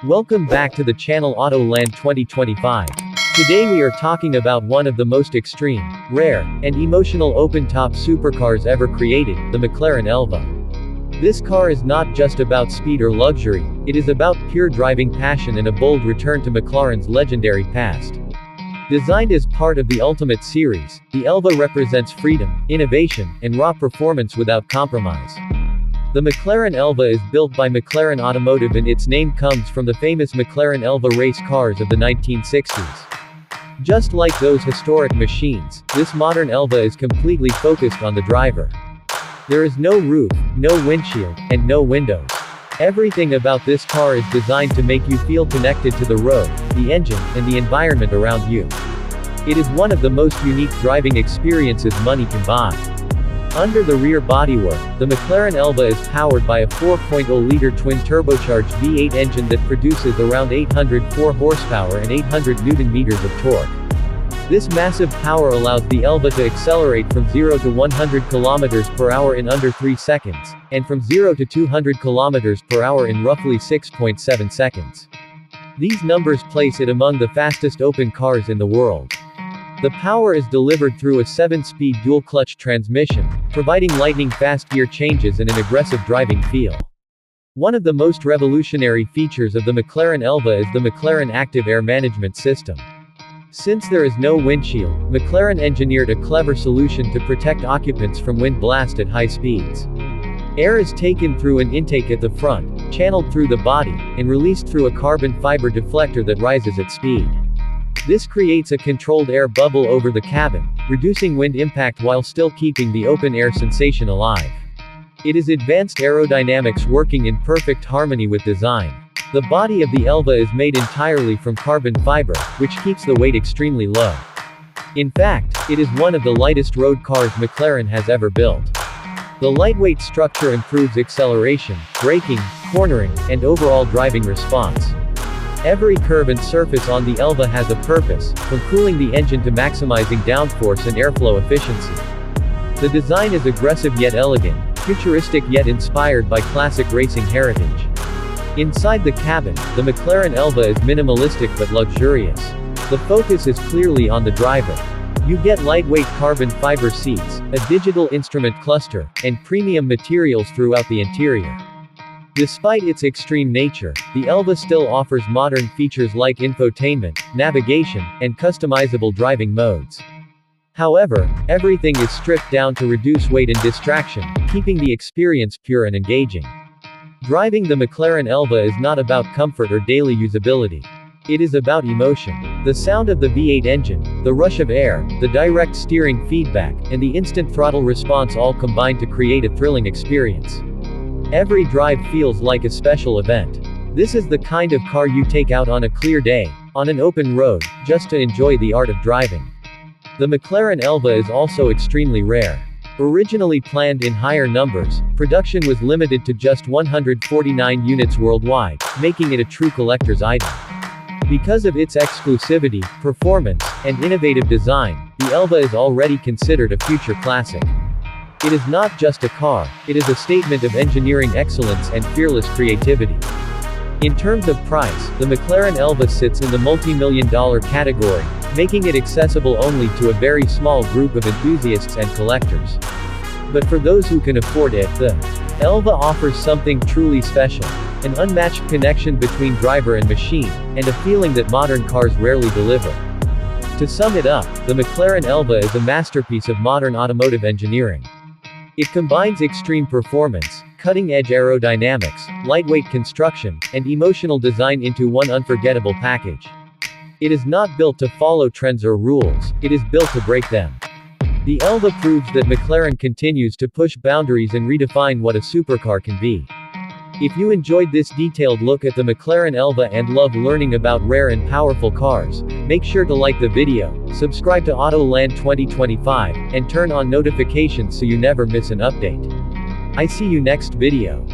Welcome back to the channel Autoland 2025. Today we are talking about one of the most extreme, rare, and emotional open-top supercars ever created, the McLaren Elva. This car is not just about speed or luxury, it is about pure driving passion and a bold return to McLaren's legendary past. Designed as part of the Ultimate series, the Elva represents freedom, innovation, and raw performance without compromise. The McLaren Elva is built by McLaren Automotive and its name comes from the famous McLaren Elva race cars of the 1960s. Just like those historic machines, this modern Elva is completely focused on the driver. There is no roof, no windshield, and no windows. Everything about this car is designed to make you feel connected to the road, the engine, and the environment around you. It is one of the most unique driving experiences money can buy. Under the rear bodywork, the McLaren Elva is powered by a 4.0-liter twin-turbocharged V8 engine that produces around 804 horsepower and 800 Nm of torque. This massive power allows the Elva to accelerate from 0 to 100 km per hour in under 3 seconds, and from 0 to 200 km per hour in roughly 6.7 seconds. These numbers place it among the fastest open cars in the world. The power is delivered through a 7-speed dual-clutch transmission, providing lightning-fast gear changes and an aggressive driving feel. One of the most revolutionary features of the McLaren Elva is the McLaren Active Air Management System. Since there is no windshield, McLaren engineered a clever solution to protect occupants from wind blast at high speeds. Air is taken through an intake at the front, channeled through the body, and released through a carbon fiber deflector that rises at speed. This creates a controlled air bubble over the cabin, reducing wind impact while still keeping the open air sensation alive. It is advanced aerodynamics working in perfect harmony with design. The body of the Elva is made entirely from carbon fiber, which keeps the weight extremely low. In fact, it is one of the lightest road cars McLaren has ever built. The lightweight structure improves acceleration, braking, cornering, and overall driving response. Every curve and surface on the Elva has a purpose, from cooling the engine to maximizing downforce and airflow efficiency. The design is aggressive yet elegant, futuristic yet inspired by classic racing heritage. Inside the cabin, the McLaren Elva is minimalistic but luxurious. The focus is clearly on the driver. You get lightweight carbon fiber seats, a digital instrument cluster, and premium materials throughout the interior. Despite its extreme nature, the Elva still offers modern features like infotainment, navigation, and customizable driving modes. However, everything is stripped down to reduce weight and distraction, keeping the experience pure and engaging. Driving the McLaren Elva is not about comfort or daily usability. It is about emotion. The sound of the V8 engine, the rush of air, the direct steering feedback, and the instant throttle response all combine to create a thrilling experience. Every drive feels like a special event. This is the kind of car you take out on a clear day, on an open road, just to enjoy the art of driving. The McLaren Elva is also extremely rare. Originally planned in higher numbers, production was limited to just 149 units worldwide, making it a true collector's item. Because of its exclusivity, performance, and innovative design, the Elva is already considered a future classic. It is not just a car, it is a statement of engineering excellence and fearless creativity. In terms of price, the McLaren Elva sits in the multi-million-dollar category, making it accessible only to a very small group of enthusiasts and collectors. But for those who can afford it, the Elva offers something truly special. An unmatched connection between driver and machine, and a feeling that modern cars rarely deliver. To sum it up, the McLaren Elva is a masterpiece of modern automotive engineering. It combines extreme performance, cutting-edge aerodynamics, lightweight construction, and emotional design into one unforgettable package. It is not built to follow trends or rules, it is built to break them. The Elva proves that McLaren continues to push boundaries and redefine what a supercar can be. If you enjoyed this detailed look at the McLaren Elva and love learning about rare and powerful cars, make sure to like the video, subscribe to Autoland 2025, and turn on notifications so you never miss an update. I see you next video.